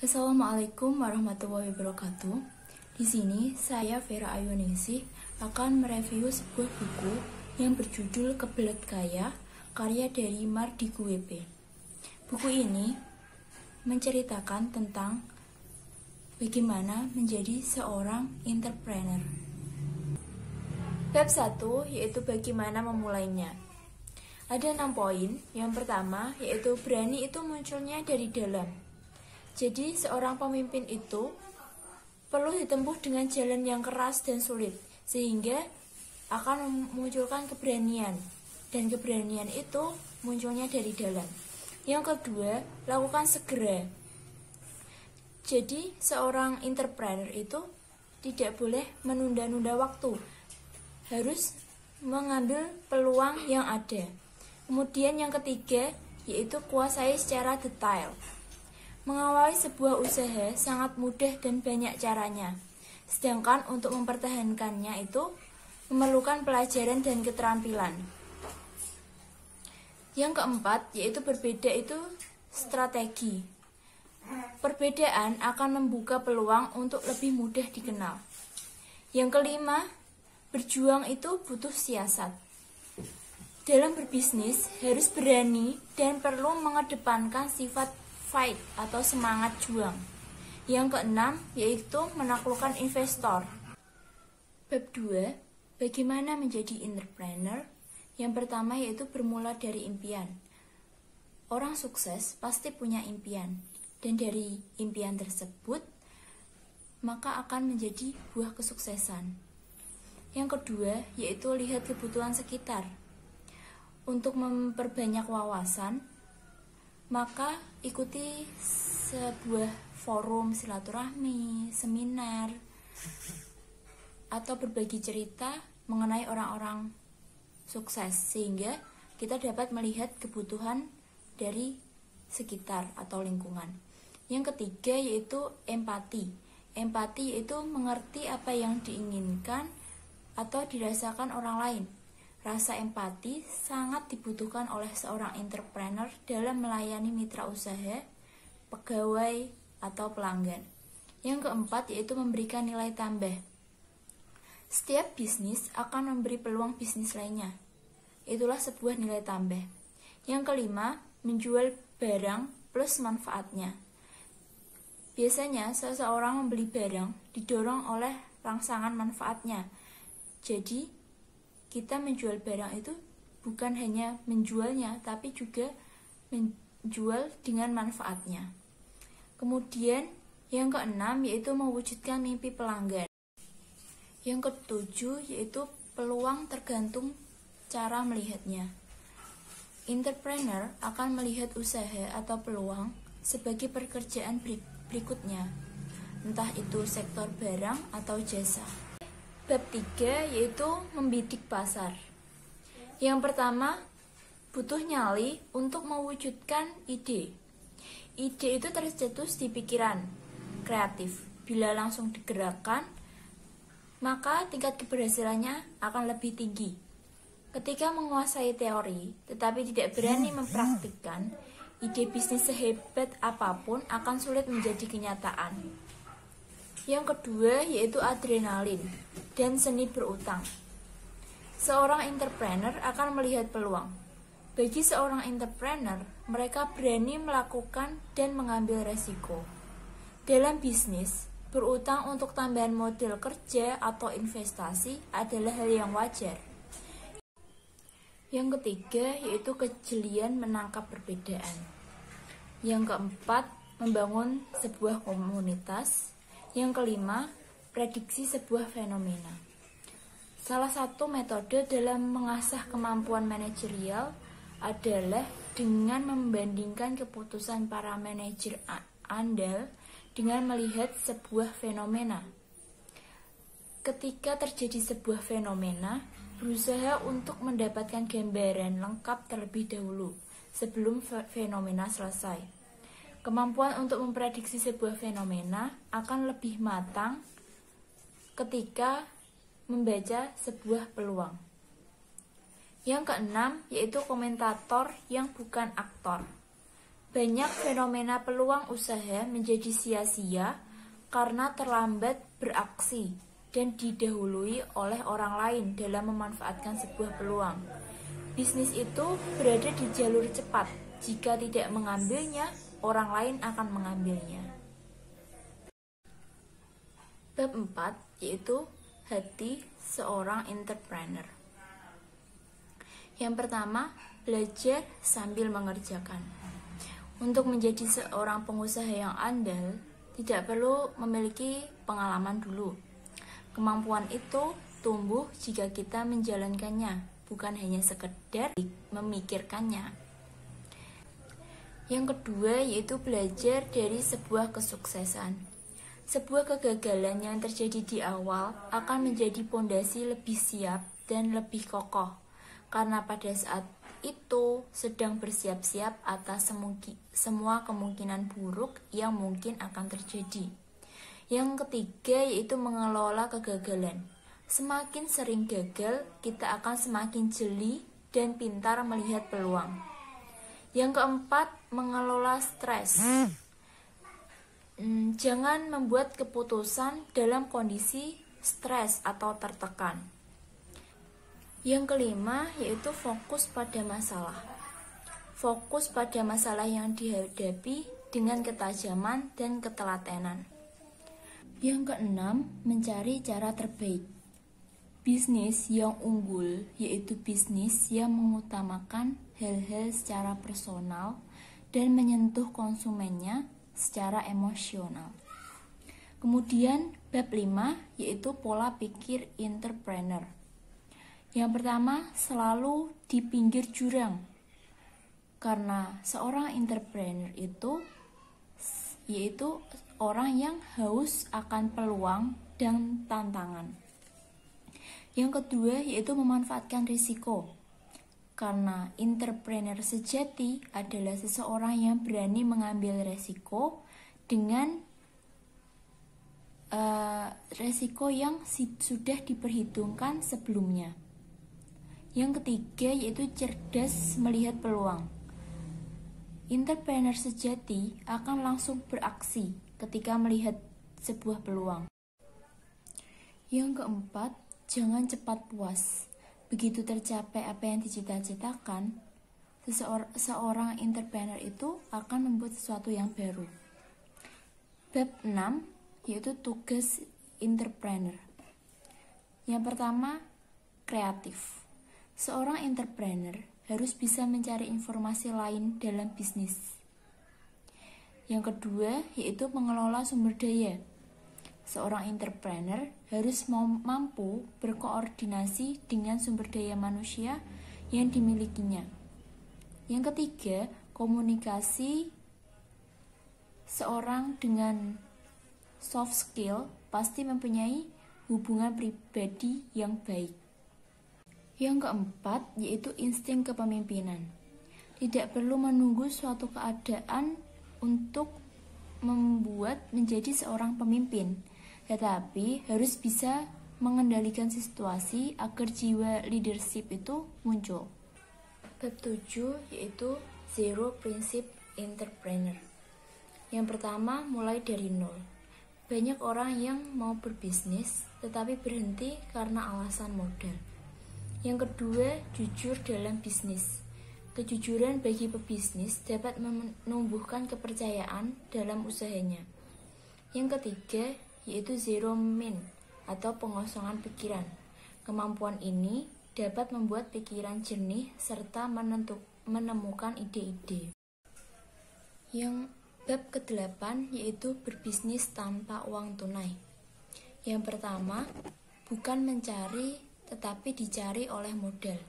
Assalamualaikum warahmatullahi wabarakatuh. Di sini saya Vera Ayuningsih akan mereview sebuah buku yang berjudul Kebelet Kaya, karya dari Mardi Guepe. Buku ini menceritakan tentang bagaimana menjadi seorang entrepreneur. Bab 1 yaitu bagaimana memulainya. Ada 6 poin. Yang pertama yaitu berani itu munculnya dari dalam. Jadi seorang pemimpin itu perlu ditempuh dengan jalan yang keras dan sulit, sehingga akan memunculkan keberanian. Dan keberanian itu munculnya dari dalam. Yang kedua, lakukan segera. Jadi seorang entrepreneur itu tidak boleh menunda-nunda waktu, harus mengambil peluang yang ada. Kemudian yang ketiga yaitu kuasai secara detail. Mengawali sebuah usaha sangat mudah dan banyak caranya. Sedangkan untuk mempertahankannya itu memerlukan pelajaran dan keterampilan. Yang keempat yaitu berbeda itu strategi. Perbedaan akan membuka peluang untuk lebih mudah dikenal. Yang kelima, berjuang itu butuh siasat. Dalam berbisnis harus berani dan perlu mengedepankan sifat fight atau semangat juang. Yang keenam yaitu menaklukkan investor. Bab 2, bagaimana menjadi entrepreneur? Yang pertama yaitu bermula dari impian. Orang sukses pasti punya impian, dan dari impian tersebut maka akan menjadi buah kesuksesan. Yang kedua yaitu lihat kebutuhan sekitar. Untuk memperbanyak wawasan, maka ikuti sebuah forum silaturahmi, seminar, atau berbagi cerita mengenai orang-orang sukses, sehingga kita dapat melihat kebutuhan dari sekitar atau lingkungan. Yang ketiga yaitu empati. Empati yaitu mengerti apa yang diinginkan atau dirasakan orang lain. Rasa empati sangat dibutuhkan oleh seorang entrepreneur dalam melayani mitra usaha, pegawai, atau pelanggan. Yang keempat yaitu memberikan nilai tambah. Setiap bisnis akan memberi peluang bisnis lainnya. Itulah sebuah nilai tambah. Yang kelima, menjual barang plus manfaatnya. Biasanya seseorang membeli barang didorong oleh rangsangan manfaatnya. Jadi kita menjual barang itu bukan hanya menjualnya, tapi juga menjual dengan manfaatnya. Kemudian yang keenam yaitu mewujudkan mimpi pelanggan. Yang ketujuh yaitu peluang tergantung cara melihatnya. Entrepreneur akan melihat usaha atau peluang sebagai pekerjaan berikutnya, entah itu sektor barang atau jasa. Bab 3 yaitu membidik pasar. Yang pertama, butuh nyali untuk mewujudkan ide. Ide itu tercetus di pikiran kreatif. Bila langsung digerakkan, maka tingkat keberhasilannya akan lebih tinggi. Ketika menguasai teori, tetapi tidak berani mempraktikkan, ide bisnis sehebat apapun akan sulit menjadi kenyataan. Yang kedua yaitu adrenalin dan seni berutang. Seorang entrepreneur akan melihat peluang. Bagi seorang entrepreneur, mereka berani melakukan dan mengambil resiko. Dalam bisnis, berutang untuk tambahan modal kerja atau investasi adalah hal yang wajar. Yang ketiga yaitu kejelian menangkap perbedaan. Yang keempat, membangun sebuah komunitas. Yang kelima, prediksi sebuah fenomena. Salah satu metode dalam mengasah kemampuan manajerial adalah dengan membandingkan keputusan para manajer andal dengan melihat sebuah fenomena. Ketika terjadi sebuah fenomena, berusaha untuk mendapatkan gambaran lengkap terlebih dahulu sebelum fenomena selesai. Kemampuan untuk memprediksi sebuah fenomena akan lebih matang ketika membaca sebuah peluang. Yang keenam yaitu komentator yang bukan aktor. Banyak fenomena peluang usaha menjadi sia-sia karena terlambat beraksi dan didahului oleh orang lain dalam memanfaatkan sebuah peluang. Bisnis itu berada di jalur cepat. Jika tidak mengambilnya, orang lain akan mengambilnya. Bab 4 yaitu hati seorang entrepreneur. Yang pertama, belajar sambil mengerjakan. Untuk menjadi seorang pengusaha yang andal, tidak perlu memiliki pengalaman dulu. Kemampuan itu tumbuh jika kita menjalankannya, bukan hanya sekedar memikirkannya. Yang kedua yaitu belajar dari sebuah kesuksesan. Sebuah kegagalan yang terjadi di awal akan menjadi pondasi lebih siap dan lebih kokoh, karena pada saat itu sedang bersiap-siap atas semua kemungkinan buruk yang mungkin akan terjadi. Yang ketiga yaitu mengelola kegagalan. Semakin sering gagal, kita akan semakin jeli dan pintar melihat peluang. Yang keempat, mengelola stres. Jangan membuat keputusan dalam kondisi stres atau tertekan. Yang kelima yaitu fokus pada masalah. Fokus pada masalah yang dihadapi dengan ketajaman dan ketelatenan. Yang keenam, mencari cara terbaik. Bisnis yang unggul yaitu bisnis yang mengutamakan hal-hal secara personal dan menyentuh konsumennya secara emosional. Kemudian bab 5 yaitu pola pikir entrepreneur. Yang pertama, selalu di pinggir jurang. Karena seorang entrepreneur itu yaitu orang yang haus akan peluang dan tantangan. Yang kedua yaitu memanfaatkan risiko. Karena entrepreneur sejati adalah seseorang yang berani mengambil risiko dengan risiko yang sudah diperhitungkan sebelumnya. Yang ketiga yaitu cerdas melihat peluang. Entrepreneur sejati akan langsung beraksi ketika melihat sebuah peluang. Yang keempat, jangan cepat puas. Begitu tercapai apa yang dicita-citakan, seorang entrepreneur itu akan membuat sesuatu yang baru. Bab 6 yaitu tugas entrepreneur. Yang pertama, kreatif. Seorang entrepreneur harus bisa mencari informasi lain dalam bisnis. Yang kedua yaitu mengelola sumber daya. Seorang entrepreneur harus mampu berkoordinasi dengan sumber daya manusia yang dimilikinya. Yang ketiga, komunikasi. Seorang dengan soft skill pasti mempunyai hubungan pribadi yang baik. Yang keempat yaitu insting kepemimpinan. Tidak perlu menunggu suatu keadaan untuk membuat menjadi seorang pemimpin, tetapi harus bisa mengendalikan situasi agar jiwa leadership itu muncul. Bab 7 yaitu Zero Prinsip Entrepreneur. Yang pertama, mulai dari nol. Banyak orang yang mau berbisnis tetapi berhenti karena alasan modal. Yang kedua, jujur dalam bisnis. Kejujuran bagi pebisnis dapat menumbuhkan kepercayaan dalam usahanya. Yang ketiga, yaitu zero mind atau pengosongan pikiran. Kemampuan ini dapat membuat pikiran jernih serta menemukan ide-ide. Yang bab ke-8 yaitu berbisnis tanpa uang tunai. Yang pertama, bukan mencari tetapi dicari oleh modal.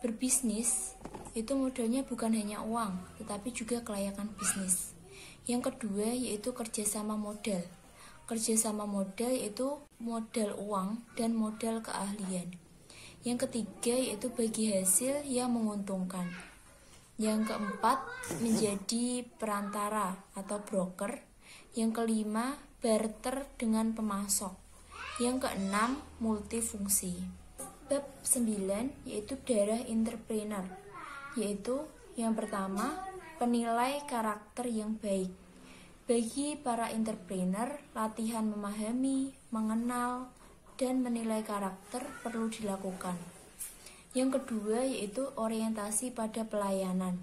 Berbisnis itu modalnya bukan hanya uang, tetapi juga kelayakan bisnis. Yang kedua yaitu kerjasama modal. Kerjasama modal yaitu modal uang dan modal keahlian. Yang ketiga yaitu bagi hasil yang menguntungkan. Yang keempat menjadi perantara atau broker. Yang kelima barter dengan pemasok. Yang keenam, multifungsi. Bab 9 yaitu darah entrepreneur, yaitu yang pertama, penilai karakter yang baik. Bagi para entrepreneur, latihan memahami, mengenal, dan menilai karakter perlu dilakukan. Yang kedua yaitu orientasi pada pelayanan.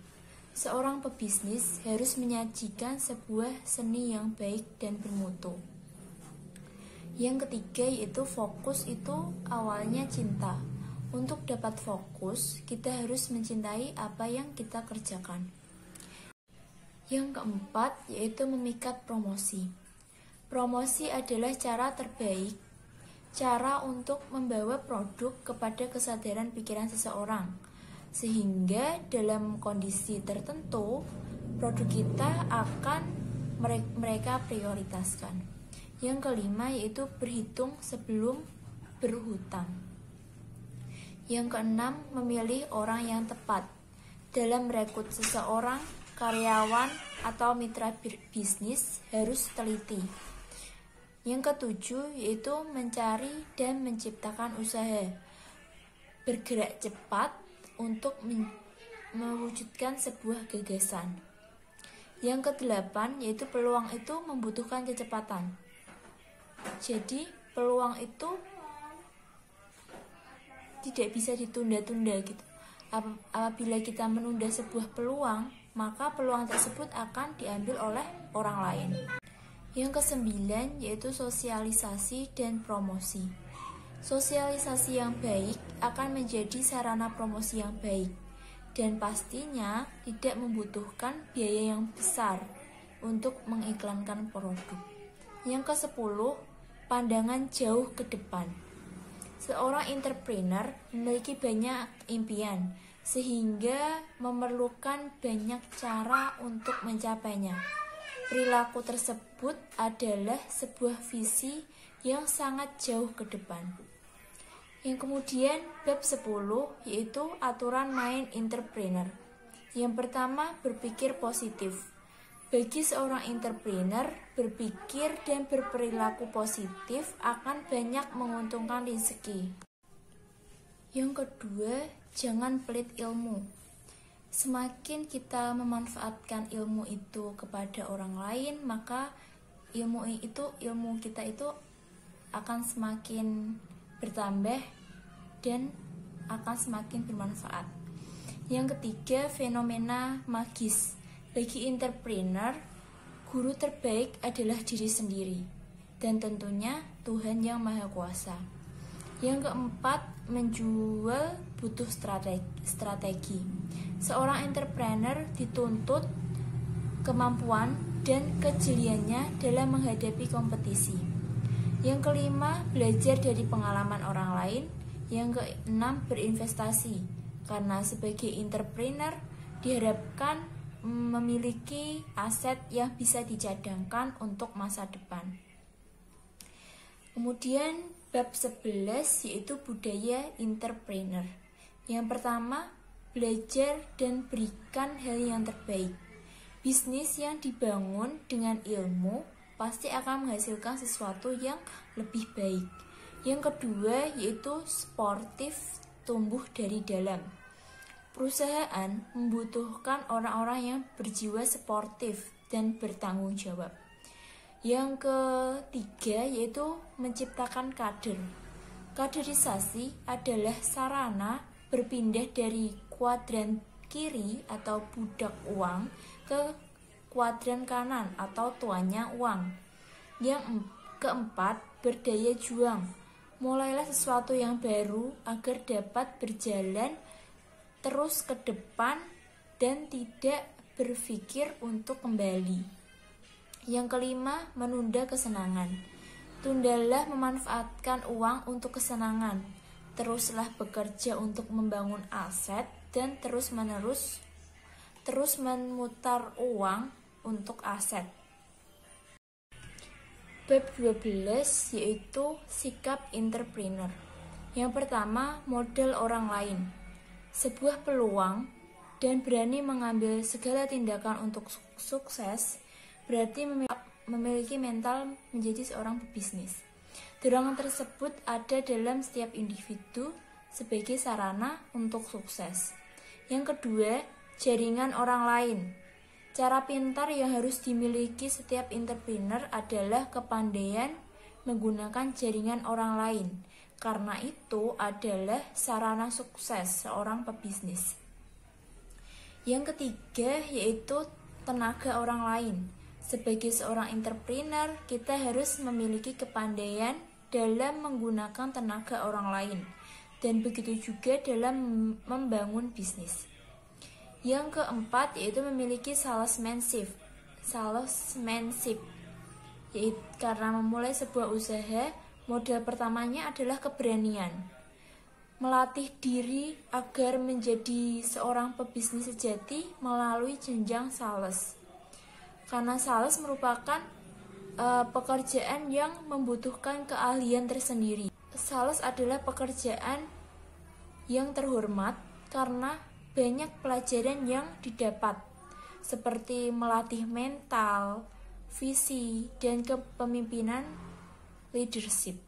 Seorang pebisnis harus menyajikan sebuah seni yang baik dan bermutu. Yang ketiga yaitu fokus itu awalnya cinta. Untuk dapat fokus, kita harus mencintai apa yang kita kerjakan. Yang keempat yaitu memikat promosi. Promosi adalah cara terbaik, cara untuk membawa produk kepada kesadaran pikiran seseorang, sehingga dalam kondisi tertentu produk kita akan mereka prioritaskan. Yang kelima yaitu berhitung sebelum berhutang. Yang keenam, memilih orang yang tepat. Dalam merekrut seseorang, karyawan atau mitra bisnis harus teliti. Yang ketujuh yaitu mencari dan menciptakan usaha. Bergerak cepat untuk mewujudkan sebuah gagasan. Yang kedelapan yaitu peluang itu membutuhkan kecepatan. Jadi peluang itu tidak bisa ditunda-tunda gitu. Apabila kita menunda sebuah peluang, maka peluang tersebut akan diambil oleh orang lain. Yang kesembilan yaitu sosialisasi dan promosi. Sosialisasi yang baik akan menjadi sarana promosi yang baik dan pastinya tidak membutuhkan biaya yang besar untuk mengiklankan produk. Yang kesepuluh, pandangan jauh ke depan. Seorang entrepreneur memiliki banyak impian sehingga memerlukan banyak cara untuk mencapainya. Perilaku tersebut adalah sebuah visi yang sangat jauh ke depan. Yang kemudian bab 10 yaitu aturan main entrepreneur. Yang pertama, berpikir positif. Bagi seorang entrepreneur, berpikir dan berperilaku positif akan banyak menguntungkan rezeki. Yang kedua, jangan pelit ilmu. Semakin kita memanfaatkan ilmu itu kepada orang lain, maka ilmu kita itu akan semakin bertambah dan akan semakin bermanfaat. Yang ketiga, fenomena magis. Bagi entrepreneur, guru terbaik adalah diri sendiri dan tentunya Tuhan yang Maha Kuasa. Yang keempat, menjual butuh strategi. Seorang entrepreneur dituntut kemampuan dan kejeliannya dalam menghadapi kompetisi. Yang kelima, belajar dari pengalaman orang lain. Yang keenam, berinvestasi. Karena sebagai entrepreneur diharapkan memiliki aset yang bisa dicadangkan untuk masa depan. Kemudian bab 11 yaitu budaya entrepreneur. Yang pertama, belajar dan berikan hal yang terbaik. Bisnis yang dibangun dengan ilmu pasti akan menghasilkan sesuatu yang lebih baik. Yang kedua yaitu sportif, tumbuh dari dalam. Perusahaan membutuhkan orang-orang yang berjiwa sportif dan bertanggung jawab. Yang ketiga yaitu menciptakan kader. Kaderisasi adalah sarana berpindah dari kuadran kiri atau budak uang ke kuadran kanan atau tuannya uang. Yang keempat, berdaya juang. Mulailah sesuatu yang baru agar dapat berjalan terus ke depan dan tidak berpikir untuk kembali. Yang kelima, menunda kesenangan. Tundalah memanfaatkan uang untuk kesenangan. Teruslah bekerja untuk membangun aset dan terus memutar uang untuk aset. Bab 12 yaitu sikap entrepreneur. Yang pertama, modal orang lain. Sebuah peluang dan berani mengambil segala tindakan untuk sukses berarti memiliki mental menjadi seorang pebisnis. Dorongan tersebut ada dalam setiap individu sebagai sarana untuk sukses. Yang kedua, jaringan orang lain. Cara pintar yang harus dimiliki setiap entrepreneur adalah kepandaian menggunakan jaringan orang lain, karena itu adalah sarana sukses seorang pebisnis. Yang ketiga yaitu tenaga orang lain. Sebagai seorang entrepreneur, kita harus memiliki kepandaian dalam menggunakan tenaga orang lain, dan begitu juga dalam membangun bisnis. Yang keempat yaitu memiliki salesmanship, yaitu karena memulai sebuah usaha, modal pertamanya adalah keberanian. Melatih diri agar menjadi seorang pebisnis sejati melalui jenjang sales. Karena sales merupakan pekerjaan yang membutuhkan keahlian tersendiri. Sales adalah pekerjaan yang terhormat karena banyak pelajaran yang didapat, seperti melatih mental, visi, dan kepemimpinan leadership.